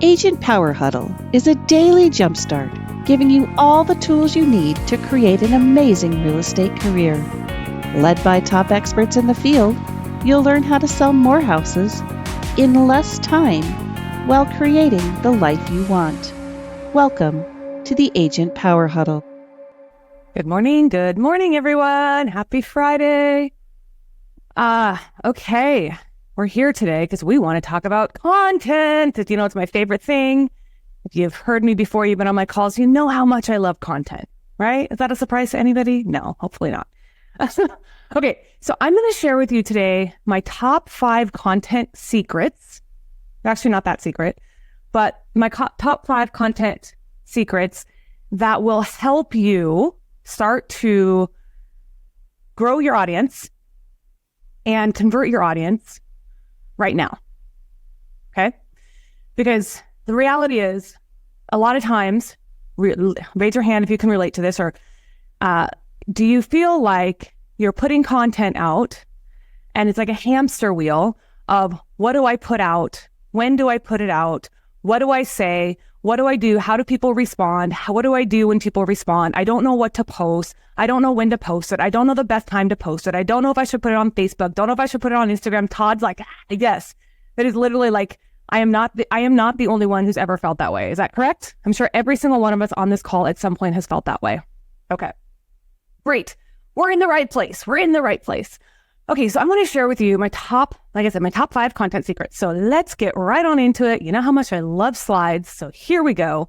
Agent Power Huddle is a daily jumpstart, giving you all the tools you need to create an amazing real estate career. Led by top experts in the field, you'll learn how to sell more houses in less time while creating the life you want. Welcome to the Agent Power Huddle. Good morning, everyone. Happy Friday. Okay. We're here today because we want to talk about content. You know, it's my favorite thing. If you've heard me before, you've been on my calls, you know how much I love content, right? Is that a surprise to anybody? No, hopefully not. Okay, so I'm going to share with you today my top 5 content secrets. Actually, not that secret, but my top 5 content secrets that will help you start to grow your audience and convert your audience right now. Okay? Because the reality is, a lot of times, raise your hand if you can relate to this, or do you feel like you're putting content out and it's like a hamster wheel of what do I put out? When do I put it out? What do I say? What do I do? How do people respond? What do I do when people respond? I don't know what to post. I don't know when to post it. I don't know the best time to post it. I don't know if I should put it on Facebook. Don't know if I should put it on Instagram. Todd's like, yes. That is literally like, I am not the only one who's ever felt that way. Is that correct? I'm sure every single one of us on this call at some point has felt that way. Okay, great. We're in the right place. Okay, so I'm going to share with you my top 5 content secrets. So let's get right on into it. You know how much I love slides. So here we go.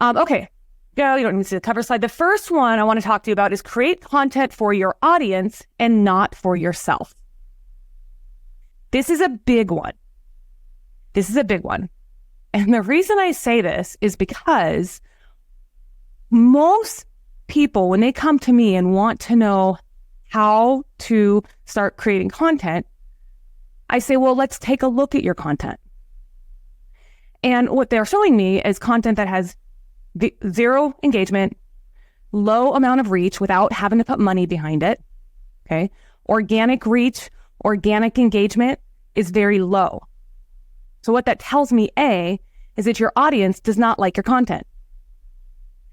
Okay. No, you don't need to see the cover slide. The first one I want to talk to you about is create content for your audience and not for yourself. This is a big one. And the reason I say this is because most people, when they come to me and want to know how to start creating content, I say, well, let's take a look at your content. And what they're showing me is content that has zero engagement, low amount of reach without having to put money behind it. Okay. Organic reach, organic engagement is very low. So what that tells me, A, is that your audience does not like your content.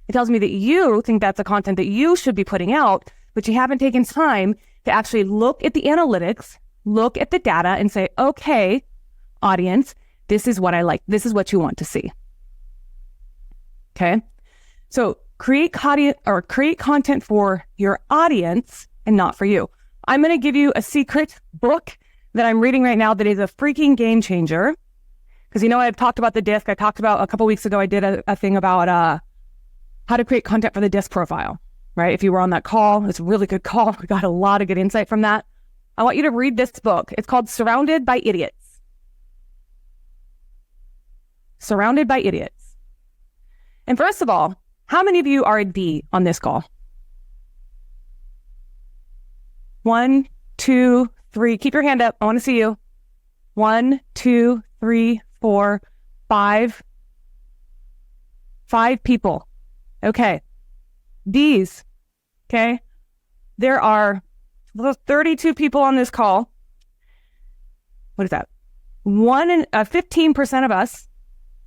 It tells me that you think that's the content that you should be putting out, but you haven't taken time to actually look at the analytics, look at the data and say, okay, audience, this is what I like. This is what you want to see. Okay. So create content for your audience and not for you. I'm going to give you a secret book that I'm reading right now that is a freaking game changer. Because, you know, I've talked about the disc. I talked about a couple weeks ago, I did a thing about how to create content for the disc profile, right? If you were on that call, it's a really good call. We got a lot of good insight from that. I want you to read this book. It's called Surrounded by Idiots. Surrounded by Idiots. And first of all, how many of you are a D on this call? 1, 2, 3. Keep your hand up. I want to see you. 1, 2, 3, 4, 5. 5 people. Okay. D's. Okay. There are 32 people on this call. What is that? 15% of us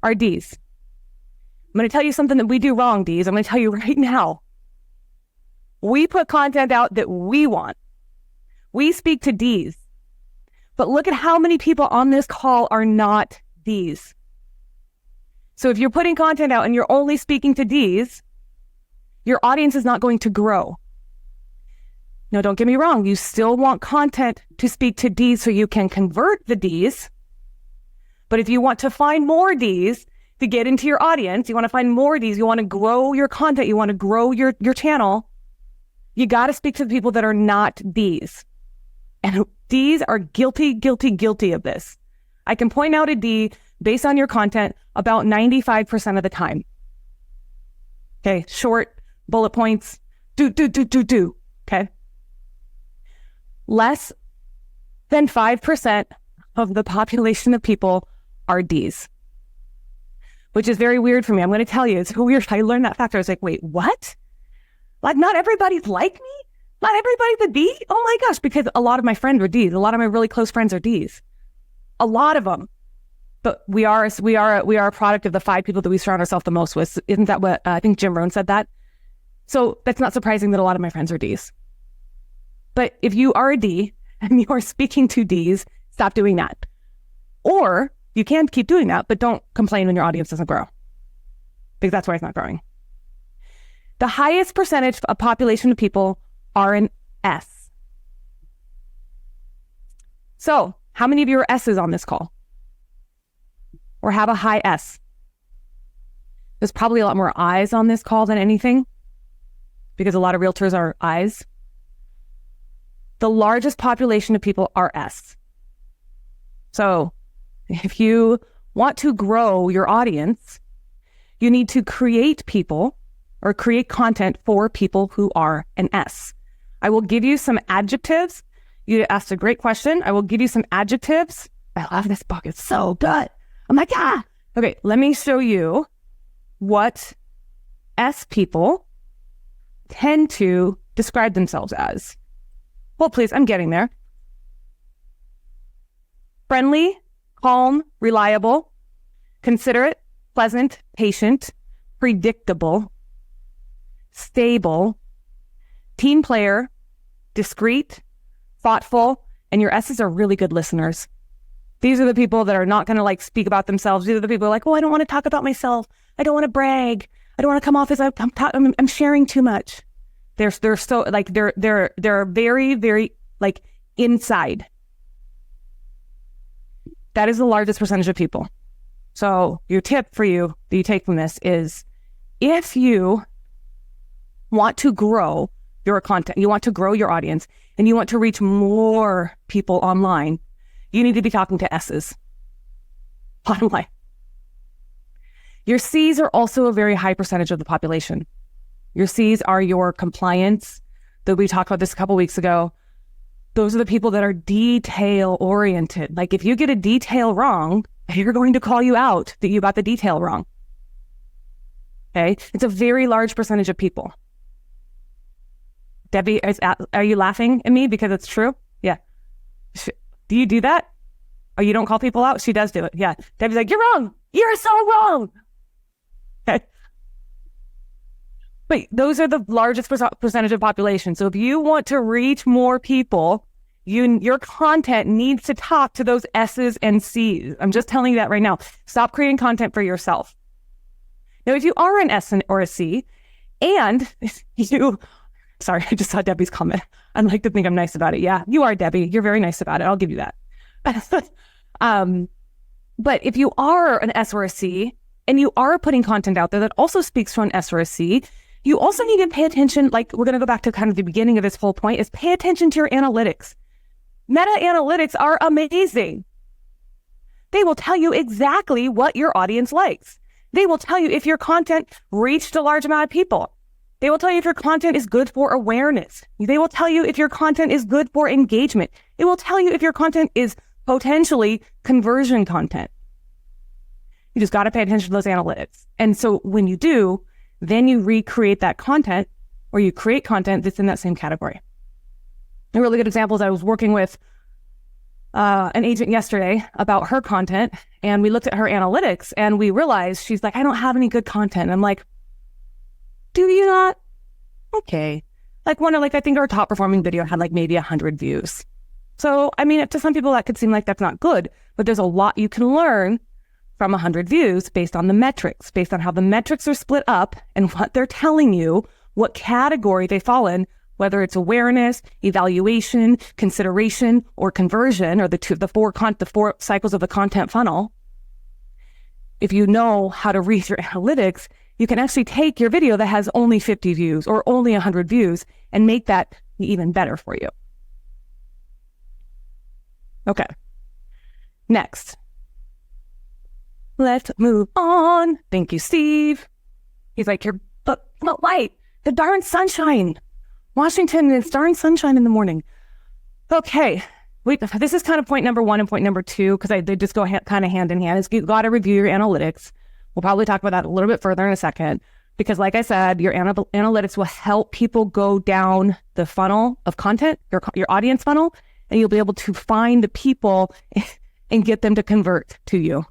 are D's. I'm going to tell you something that we do wrong, D's. I'm going to tell you right now. We put content out that we want. We speak to D's. But look at how many people on this call are not D's. So if you're putting content out and you're only speaking to D's, your audience is not going to grow. Now, don't get me wrong. You still want content to speak to D's so you can convert the D's. But if you want to find more D's to get into your audience, you want to find more D's, you want to grow your content, you want to grow your channel, you got to speak to the people that are not D's. And D's are guilty of this. I can point out a D based on your content about 95% of the time. Okay, short bullet points, do. Okay. Less than 5% of the population of people are D's, which is very weird for me. I'm going to tell you, it's weird. I learned that fact. I was like, wait, what? Like, not everybody's like me? Not everybody's a D? Oh my gosh, because a lot of my friends are D's. A lot of my really close friends are D's. A lot of them. But we are a product of the 5 people that we surround ourselves the most with. Isn't that what I think Jim Rohn said that? So that's not surprising that a lot of my friends are Ds. But if you are a D and you are speaking to Ds, stop doing that. Or you can keep doing that, but don't complain when your audience doesn't grow, because that's why it's not growing. The highest percentage of population of people are an S. So how many of you are S's on this call? Or have a high S? There's probably a lot more I's on this call than anything, because a lot of realtors are I's. The largest population of people are S. So if you want to grow your audience, you need to create people or create content for people who are an S. I will give you some adjectives. You asked a great question. I will give you some adjectives. I love this book. It's so good. I'm like, ah. Okay, let me show you what S people tend to describe themselves as. Well, please, I'm getting there. Friendly, calm, reliable, considerate, pleasant, patient, predictable, stable, team player, discreet, thoughtful, and your S's are really good listeners. These are the people that are not going to like speak about themselves. These are the people who are like, oh, I don't want to talk about myself. I don't want to brag. I don't want to come off as I'm sharing too much. They're so like they're very, very like inside. That is the largest percentage of people. So your tip for you that you take from this is, if you want to grow your content, you want to grow your audience, and you want to reach more people online, you need to be talking to S's. Bottom line. Your C's are also a very high percentage of the population. Your C's are your compliance. That we talked about this a couple weeks ago. Those are the people that are detail oriented. Like if you get a detail wrong, you're going to call you out that you got the detail wrong. Okay? It's a very large percentage of people. Debbie, are you laughing at me because it's true? Yeah. Do you do that? Oh, you don't call people out? She does do it. Yeah. Debbie's like, you're wrong. You're so wrong. Okay. But those are the largest percentage of population. So if you want to reach more people, your content needs to talk to those S's and C's. I'm just telling you that right now. Stop creating content for yourself. Now, if you are an S or a C, and sorry, I just saw Debbie's comment. I'd like to think I'm nice about it. Yeah, you are, Debbie. You're very nice about it. I'll give you that. But if you are an S or a C, and you are putting content out there that also speaks to an S or a C, you also need to pay attention. Like, we're going to go back to kind of the beginning of this whole point, is pay attention to your analytics. Meta analytics are amazing. They will tell you exactly what your audience likes. They will tell you if your content reached a large amount of people. They will tell you if your content is good for awareness. They will tell you if your content is good for engagement. It will tell you if your content is potentially conversion content. You just got to pay attention to those analytics. And so when you do, then you recreate that content, or you create content that's in that same category. A really good example is I was working with an agent yesterday about her content, and we looked at her analytics, and we realized she's like, I don't have any good content. And I'm like, do you not? Okay. I think our top performing video had like maybe 100 views. So, I mean, to some people that could seem like that's not good, but there's a lot you can learn from 100 views based on the metrics, based on how the metrics are split up and what they're telling you, what category they fall in, whether it's awareness, evaluation, consideration, or conversion, or the four cycles of the content funnel. If you know how to read your analytics, you can actually take your video that has only 50 views or only 100 views and make that even better for you. Okay. Next. Let's move on. Thank you, Steve. He's like, but light, the darn sunshine. Washington, it's darn sunshine in the morning. Okay. This is kind of point number 1 and point number 2, because they just go kind of hand in hand. Is you got to review your analytics. We'll probably talk about that a little bit further in a second, because like I said, your analytics will help people go down the funnel of content, your audience funnel, and you'll be able to find the people and get them to convert to you.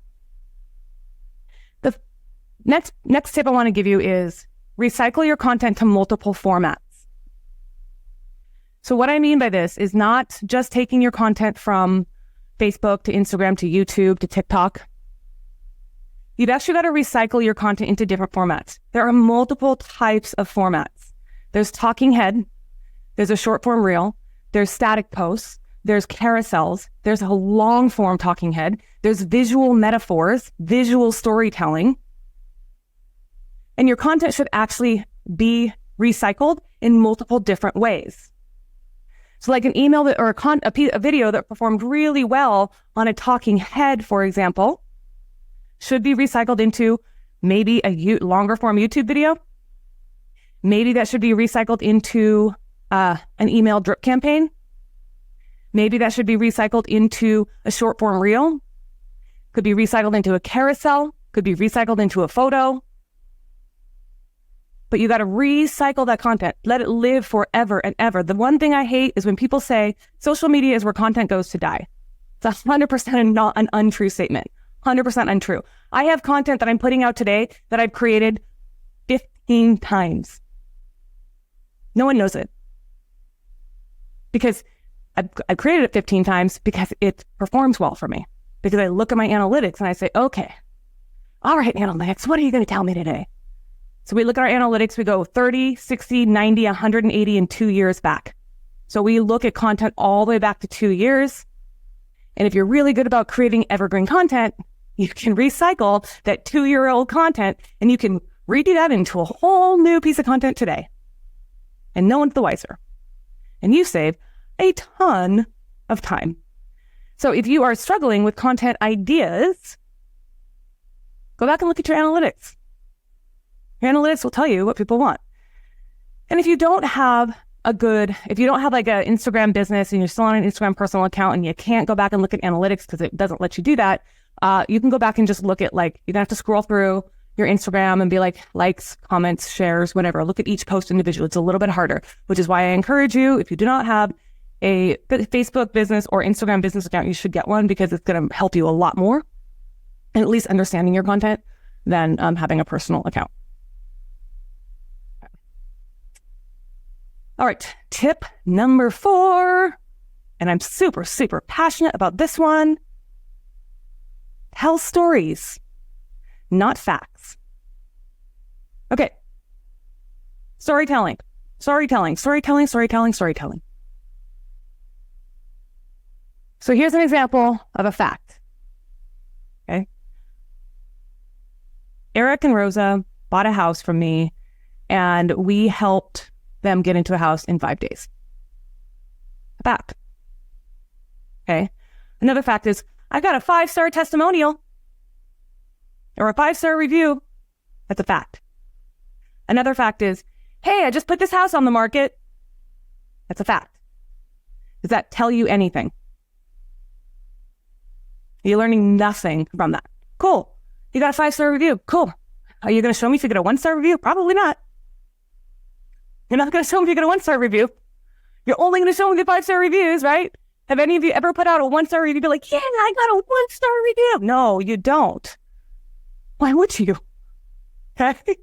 Next tip I want to give you is recycle your content to multiple formats. So what I mean by this is not just taking your content from Facebook to Instagram to YouTube to TikTok. You've actually got to recycle your content into different formats. There are multiple types of formats. There's talking head, there's a short form reel, there's static posts, there's carousels, there's a long form talking head, there's visual metaphors, visual storytelling. And your content should actually be recycled in multiple different ways. So like an email or a video that performed really well on a talking head, for example, should be recycled into maybe a longer form YouTube video. Maybe that should be recycled into an email drip campaign. Maybe that should be recycled into a short form reel. Could be recycled into a carousel. Could be recycled into a photo. But you got to recycle that content. Let it live forever and ever. The one thing I hate is when people say social media is where content goes to die. It's 100% not an untrue statement. 100% untrue. I have content that I'm putting out today that I've created 15 times. No one knows it. Because I've created it 15 times because it performs well for me. Because I look at my analytics and I say, okay, all right, analytics, what are you going to tell me today? So we look at our analytics, we go 30, 60, 90, 180, and 2 years back. So we look at content all the way back to 2 years. And if you're really good about creating evergreen content, you can recycle that 2-year-old content and you can redo that into a whole new piece of content today. And no one's the wiser. And you save a ton of time. So if you are struggling with content ideas, go back and look at your analytics. Your analytics will tell you what people want. And if you don't have like an Instagram business and you're still on an Instagram personal account and you can't go back and look at analytics because it doesn't let you do that, you can go back and just look at you don't have to scroll through your Instagram and be like likes, comments, shares, whatever. Look at each post individually. It's a little bit harder, which is why I encourage you, if you do not have a Facebook business or Instagram business account, you should get one because it's going to help you a lot more and at least understanding your content than having a personal account. All right, tip number 4, and I'm super, super passionate about this one. Tell stories, not facts. Okay. Storytelling. So here's an example of a fact. Okay. Eric and Rosa bought a house from me and we helped them get into a house in 5 days. A fact. Okay. Another fact is I got a 5-star testimonial or a 5-star review. That's a fact. Another fact is, hey, I just put this house on the market. That's a fact. Does that tell you anything? You're learning nothing from that. Cool. You got a 5-star review. Cool. Are you going to show me if you get a 1-star review? Probably not. You're not going to show me if you get a 1-star review. You're only going to show me the 5-star reviews, right? Have any of you ever put out a 1-star review? Be like, yeah, I got a 1-star review. No, you don't. Why would you? Okay.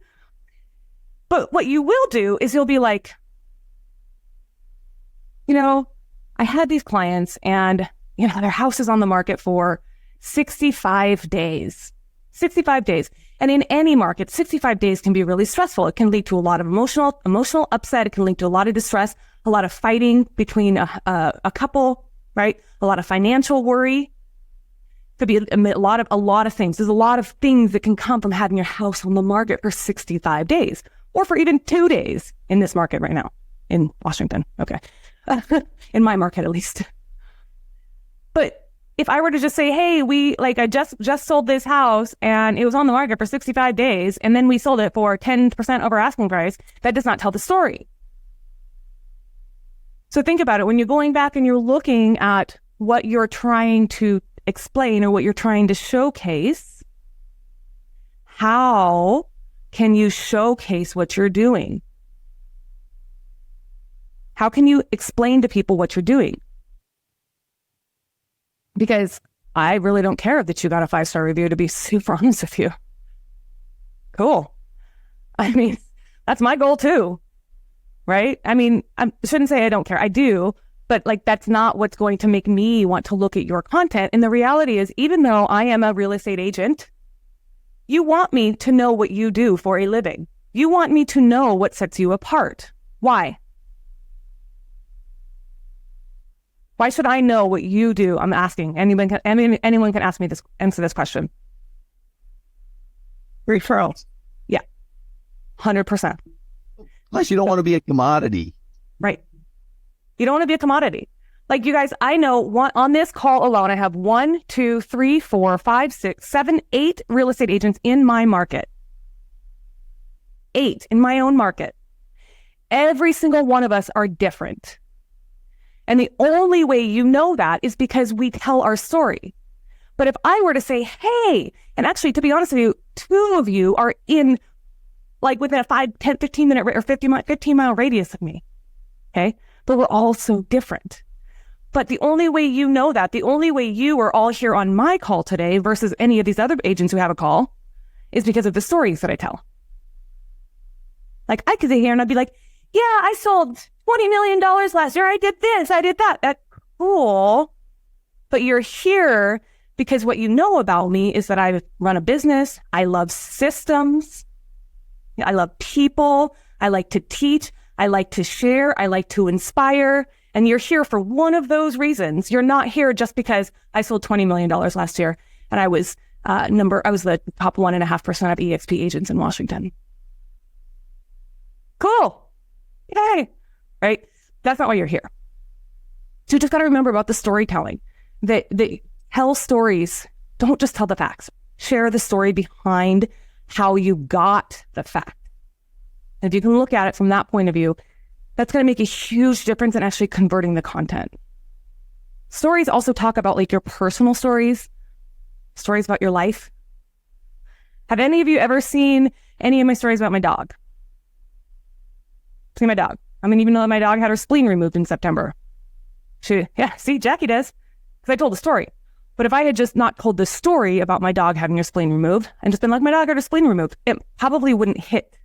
But what you will do is you'll be like, I had these clients and, their house is on the market for 65 days. 65 days. And in any market, 65 days can be really stressful. It can lead to a lot of emotional upset. It can lead to a lot of distress, a lot of fighting between a couple, right? A lot of financial worry. Could be a lot of things. There's a lot of things that can come from having your house on the market for 65 days or for even 2 days in this market right now in Washington. Okay. In my market, at least. But if I were to just say, hey, I just sold this house and it was on the market for 65 days and then we sold it for 10% over asking price, that does not tell the story. So think about it. When you're going back and you're looking at what you're trying to explain or what you're trying to showcase, how can you showcase what you're doing? How can you explain to people what you're doing? Because I really don't care that you got a 5-star review, to be super honest with you. Cool. I mean, that's my goal too, right? I mean, I shouldn't say I don't care. I do, but like, that's not what's going to make me want to look at your content. And the reality is, even though I am a real estate agent, you want me to know what you do for a living. You want me to know what sets you apart. Why? Why should I know what you do? I'm asking. Anyone can ask me answer this question. Referrals. Yeah. 100%. Plus, you don't want to be a commodity. Right. You don't want to be a commodity. Like, you guys, I know on this call alone, I have 1, 2, 3, 4, 5, 6, 7, 8 real estate agents in my market. 8 in my own market. Every single one of us are different. And the only way you know that is because we tell our story. But if I were to say, hey, and actually, to be honest with you, 2 of you are in like within a 5, 10, 15 minute or 15 mile radius of me. Okay. But we're all so different. But the only way you know that, the only way you are all here on my call today versus any of these other agents who have a call is because of the stories that I tell. Like, I could sit here and I'd be like, yeah, I sold $20 million last year. I did this, I did that. That's cool. But you're here because what you know about me is that I run a business. I love systems. I love people. I like to teach. I like to share. I like to inspire. And you're here for one of those reasons. You're not here just because I sold $20 million last year and I was I was the top 1.5% of EXP agents in Washington. Cool. Yay. Right? That's not why you're here. So you just got to remember about the storytelling. That tell stories. Don't just tell the facts. Share the story behind how you got the fact. And if you can look at it from that point of view, that's going to make a huge difference in actually converting the content. Stories also talk about like your personal stories about your life. Have any of you ever seen any of my stories about my dog? See my dog. I mean, even though my dog had her spleen removed in September. See, Jackie does, because I told the story. But if I had just not told the story about my dog having her spleen removed and just been like, my dog had her spleen removed, it probably wouldn't hit,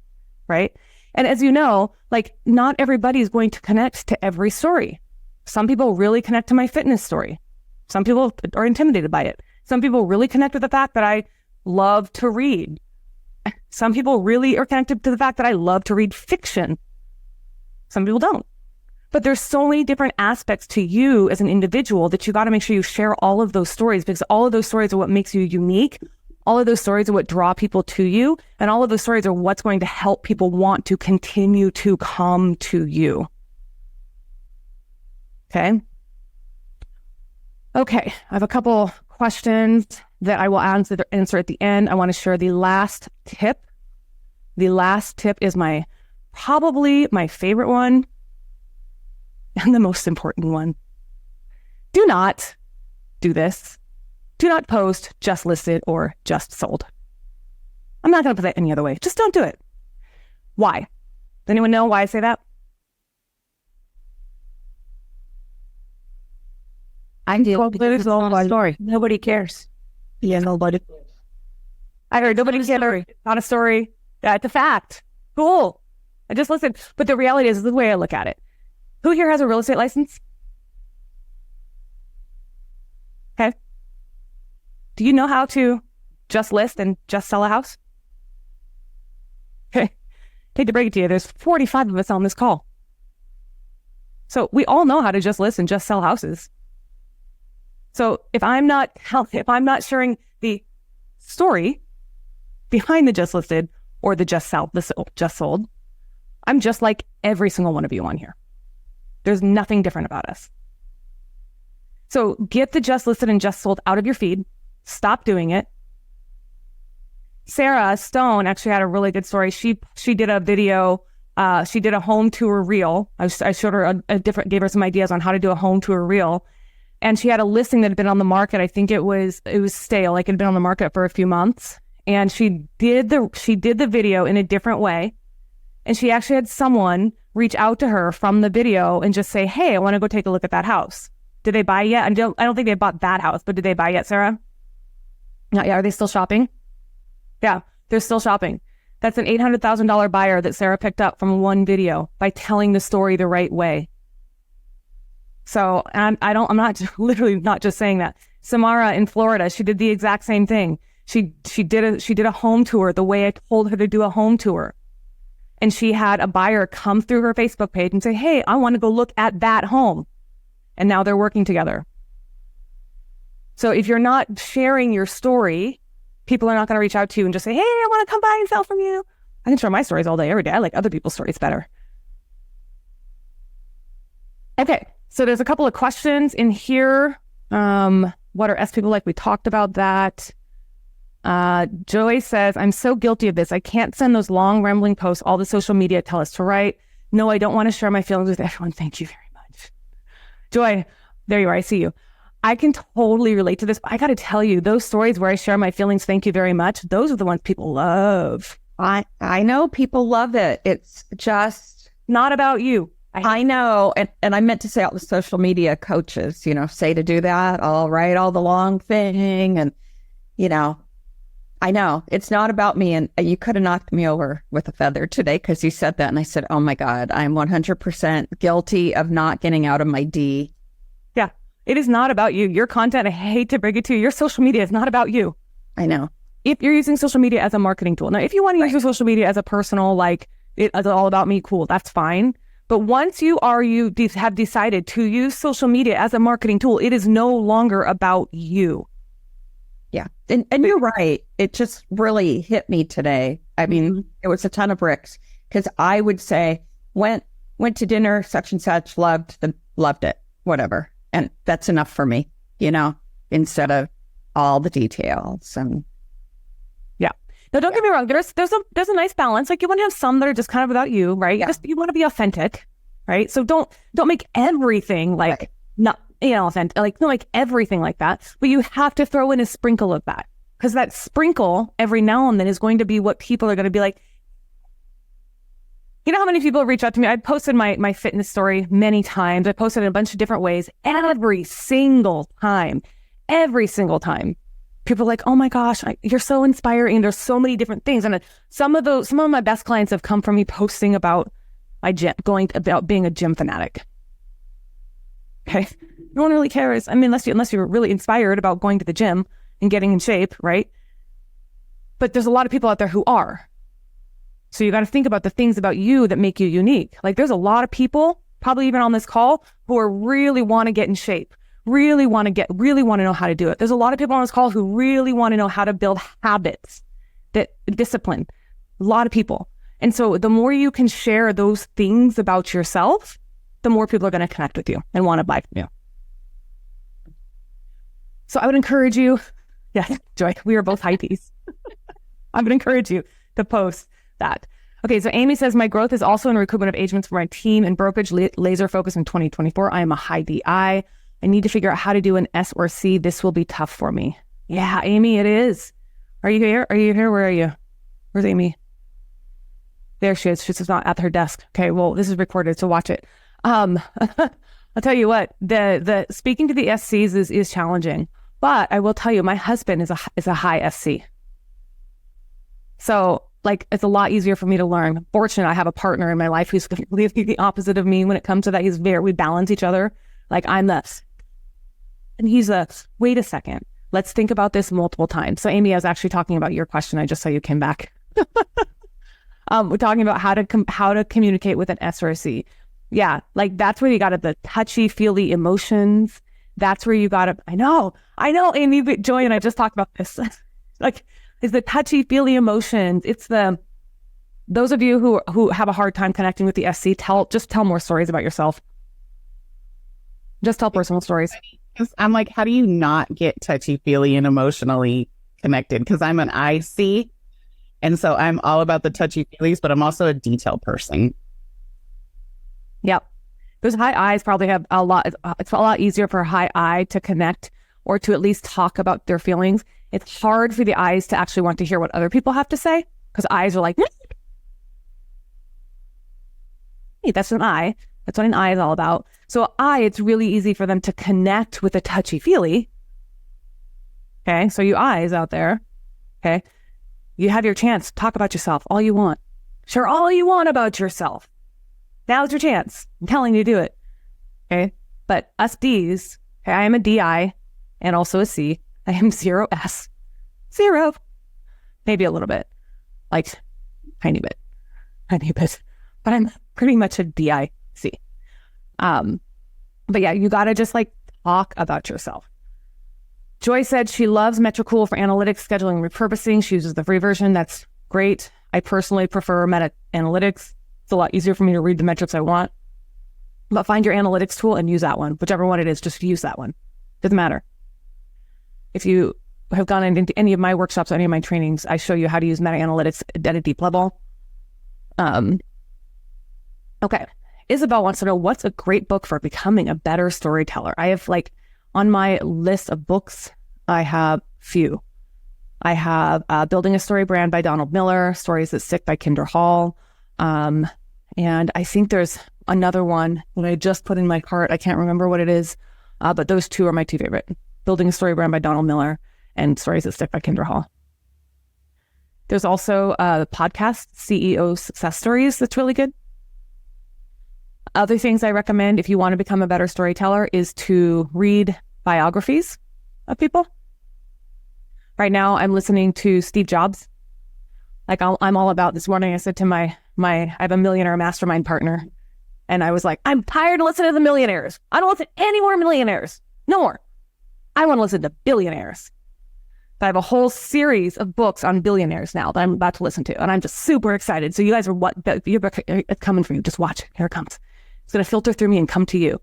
right? And as you know, like, not everybody is going to connect to every story. Some people really connect to my fitness story. Some people are intimidated by it. Some people really connect with the fact that I love to read. Some people really are connected to the fact that I love to read fiction. Some people don't. But there's so many different aspects to you as an individual that you got to make sure you share all of those stories, because all of those stories are what makes you unique. All of those stories are what draw people to you. And all of those stories are what's going to help people want to continue to come to you. Okay. I have a couple questions that I will answer at the end. I want to share the last tip. The last tip is probably my favorite one and the most important one. Do not do this. Do not post just listed or just sold. I'm not going to put that any other way. Just don't do it. Why? Does anyone know why I say that? I do. It's not a story. Nobody cares. Yeah, nobody. I heard nobody cares. Not a story. It's a fact. Cool. I just listened. But the reality is the way I look at it. Who here has a real estate license? Okay. Do you know how to just list and just sell a house? Okay. Hate to break it to you, there's 45 of us on this call. So we all know how to just list and just sell houses. So if I'm not sharing the story behind the just listed or the just sold, I'm just like every single one of you on here. There's nothing different about us. So get the just listed and just sold out of your feed. Stop doing it. Sarah Stone actually had a really good story. She did a video. She did a home tour reel. I showed her gave her some ideas on how to do a home tour reel. And she had a listing that had been on the market. I think it was stale, like it had been on the market for a few months. And she did the video in a different way. And she actually had someone reach out to her from the video and just say, hey, I want to go take a look at that house. Did they buy yet? I don't think they bought that house, but did they buy yet, Sarah? Not yet. Are they still shopping? Yeah, they're still shopping. That's an $800,000 buyer that Sarah picked up from one video by telling the story the right way. So I'm not literally not just saying that. Samara in Florida, she did the exact same thing. She did a home tour the way I told her to do a home tour. And she had a buyer come through her Facebook page and say, hey, I want to go look at that home. And now they're working together. So if you're not sharing your story, people are not going to reach out to you and just say, hey, I want to come buy and sell from you. I can share my stories all day, every day. I like other people's stories better. Okay, so there's a couple of questions in here. What are S people like? We talked about that. Joy says, I'm so guilty of this. I can't send those long rambling posts all the social media tell us to write. No, I don't want to share my feelings with everyone. Thank you very much. Joy, there you are. I see you. I can totally relate to this. I got to tell you, those stories where I share my feelings, thank you very much, those are the ones people love. I know people love it. It's just not about you. I know. And I meant to say all the social media coaches, say to do that. I'll write all the long thing. And, I know it's not about me. And you could have knocked me over with a feather today because you said that. And I said, oh my God, I'm 100% guilty of not getting out of my D. Yeah. It is not about you. Your content, I hate to break it to you, your social media is not about you. I know. If you're using social media as a marketing tool. Now, if you want to use your social media as a personal, it's all about me, cool, that's fine. But once you have decided to use social media as a marketing tool, it is no longer about you. Yeah. And you're right. It just really hit me today. I mean, it was a ton of bricks because I would say, went to dinner, such and such, loved it, whatever. And that's enough for me, instead of all the details. And yeah. Now, don't get me wrong. There's a nice balance. Like you want to have some that are just kind of about you, right? Yeah. You want to be authentic, right? So don't make everything not, authentic. Don't make everything like that. But you have to throw in a sprinkle of that because that sprinkle every now and then is going to be what people are going to be like. You know how many people reach out to me? I posted my fitness story many times. I posted in a bunch of different ways. Every single time, people are like, oh my gosh, you're so inspiring. There's so many different things. And some of my best clients have come from me posting about my gym, about being a gym fanatic. Okay. No one really cares. I mean, unless you're really inspired about going to the gym and getting in shape, right? But there's a lot of people out there who are. So you got to think about the things about you that make you unique. Like there's a lot of people, probably even on this call, who are really want to get in shape, really want to know how to do it. There's a lot of people on this call who really want to know how to build habits, that discipline. A lot of people. And so the more you can share those things about yourself, the more people are going to connect with you and want to buy from you. So I would encourage you, yes, Joy, we are both high Ds. I would encourage you to post that. Okay, so Amy says, my growth is also in recruitment of agents for my team and brokerage laser focus in 2024. I am a high DI. I need to figure out how to do an S or C. This will be tough for me. Yeah, Amy, it is. Are you here? Where are you? Where's Amy? There she is. She's just not at her desk. Okay, well, this is recorded, so watch it. I'll tell you what, the speaking to the SCs is challenging, but I will tell you, my husband is a high SC. So it's a lot easier for me to learn. Fortunate, I have a partner in my life who's completely the opposite of me when it comes to that. We balance each other. I'm this, and he's wait a second. Let's think about this multiple times. So Amy, I was actually talking about your question. I just saw you came back. We're talking about how to communicate with an S or a C. Yeah, that's where you got the touchy feely emotions. That's where you got to, I know, Amy, but Joy and I just talked about this. Is the touchy feely emotions. It's those of you who have a hard time connecting with the SC, just tell more stories about yourself. Just tell personal stories. I'm like, how do you not get touchy feely and emotionally connected? Because I'm an IC. And so I'm all about the touchy feelies, but I'm also a detail person. Yep. Those high I's probably have a lot. It's a lot easier for a high I to connect or to at least talk about their feelings. It's hard for the I's to actually want to hear what other people have to say because I's are like, hey, that's an I. That's what an I is all about. So it's really easy for them to connect with a touchy feely. Okay. So you I's out there. Okay. You have your chance. Talk about yourself all you want. Share all you want about yourself. Now's your chance. I'm telling you to do it. Okay. But us Ds, okay, I am a DI and also a C. I am 0 S. 0. Maybe a little bit. Like, tiny bit. But I'm pretty much a DIC. But yeah, you got to just like talk about yourself. Joy said she loves Metricool for analytics, scheduling, repurposing. She uses the free version. That's great. I personally prefer Meta Analytics. It's a lot easier for me to read the metrics I want. But find your analytics tool and use that one. Whichever one it is, just use that one. Doesn't matter. If you have gone into any of my workshops or any of my trainings, I show you how to use Meta Analytics at a deep level. Okay. Isabel wants to know, what's a great book for becoming a better storyteller? I have on my list of books, I have few. I have Building a Story Brand by Donald Miller, Stories That Stick by Kinder Hall. And I think there's another one that I just put in my cart. I can't remember what it is, but those two are my two favorite. Building a Story Brand by Donald Miller and Stories That Stick by Kinder Hall. There's also the podcast, CEO Success Stories, that's really good. Other things I recommend if you want to become a better storyteller is to read biographies of people. Right now, I'm listening to Steve Jobs. I'm all about this morning. I said to I have a millionaire mastermind partner, and I was like, I'm tired of listening to the millionaires. I don't listen to any more millionaires. No more. I want to listen to billionaires. I have a whole series of books on billionaires now that I'm about to listen to, and I'm just super excited. So you guys it's coming for you. Just watch. Here it comes. It's going to filter through me and come to you.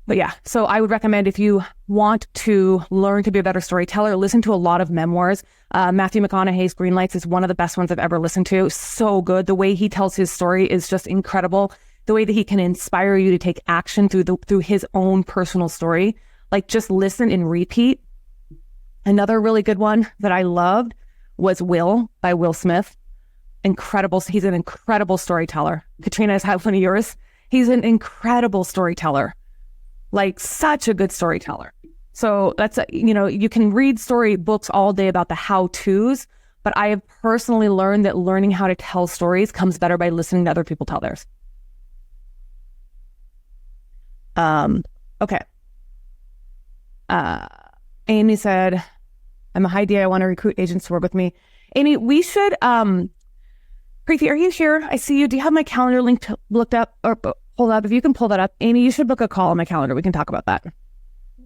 But yeah, so I would recommend if you want to learn to be a better storyteller, listen to a lot of memoirs. Matthew McConaughey's Green Lights is one of the best ones I've ever listened to. So good. The way he tells his story is just incredible. The way that he can inspire you to take action through his own personal story. Just listen and repeat. Another really good one that I loved was Will by Will Smith. Incredible. He's an incredible storyteller. Katrina, is one of yours? He's an incredible storyteller. Such a good storyteller. So that's, you can read story books all day about the how-tos, but I have personally learned that learning how to tell stories comes better by listening to other people tell theirs. Okay. Amy said, I'm a high D. I want to recruit agents to work with me. Amy, we should, Preeti, are you here? I see you. Do you have my calendar link looked up or pulled up? If you can pull that up, Amy, you should book a call on my calendar. We can talk about that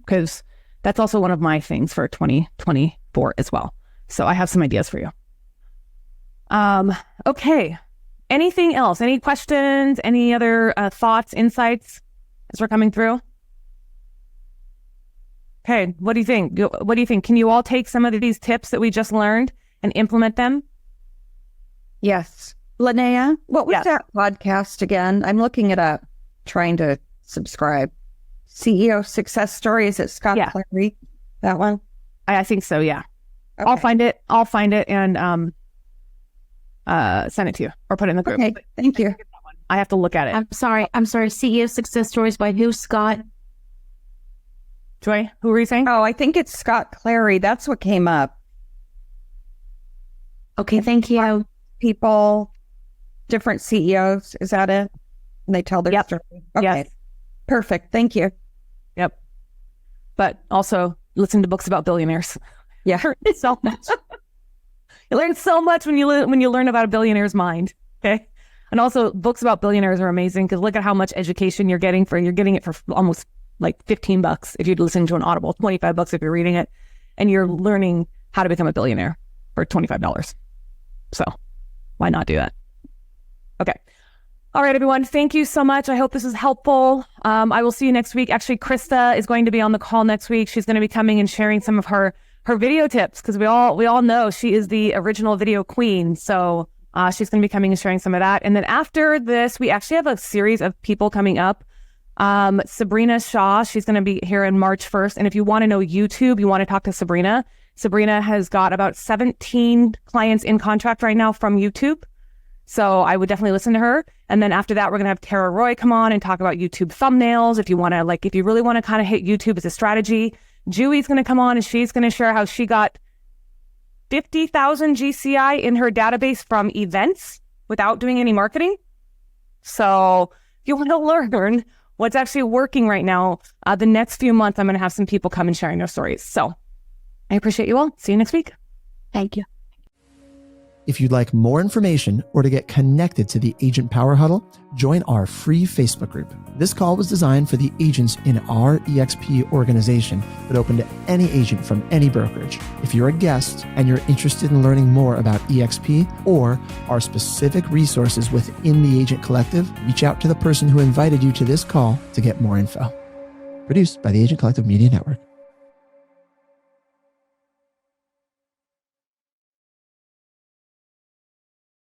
because that's also one of my things for 2024 as well. So I have some ideas for you. Okay. Anything else? Any questions? Any other thoughts, insights as we're coming through? Okay. What do you think? What do you think? Can you all take some of these tips that we just learned and implement them? Yes. Lynea, what was that podcast again? I'm looking it up, trying to subscribe. CEO Success Story. Is it Scott Clary? That one? I think so, yeah. Okay. I'll find it and send it to you or put it in the group. Okay, thank you. I have to look at it. I'm sorry. CEO Success Stories by who, Scott? Joy, who were you saying? Oh, I think it's Scott Clary. That's what came up. Okay, thank you. People, different CEOs. Is that it? And they tell their story. Okay. Yes. Perfect. Thank you. Yep. But also listen to books about billionaires. Yeah. So much. You learn so much when you learn about a billionaire's mind. Okay. And also books about billionaires are amazing because look at how much education you're getting it for almost $15 if you're listening to an Audible, $25 if you're reading it, and you're learning how to become a billionaire for $25. So why not do that? Okay. All right, everyone. Thank you so much. I hope this is helpful. I will see you next week. Actually, Krista is going to be on the call next week. She's going to be coming and sharing some of her video tips because we all know she is the original video queen. So she's going to be coming and sharing some of that. And then after this, we actually have a series of people coming up. Sabrina Shaw, she's going to be here in March 1st. And if you want to know YouTube, you want to talk to Sabrina. Sabrina has got about 17 clients in contract right now from YouTube. So I would definitely listen to her. And then after that, we're going to have Tara Roy come on and talk about YouTube thumbnails. If you want to, if you really want to kind of hit YouTube as a strategy, Juie's going to come on and she's going to share how she got 50,000 GCI in her database from events without doing any marketing. So if you want to learn what's actually working right now, the next few months, I'm going to have some people come and sharing their stories. So I appreciate you all. See you next week. Thank you. If you'd like more information or to get connected to the Agent Power Huddle, join our free Facebook group. This call was designed for the agents in our EXP organization, but open to any agent from any brokerage. If you're a guest and you're interested in learning more about EXP or our specific resources within the Agent Collective, reach out to the person who invited you to this call to get more info. Produced by the Agent Collective Media Network.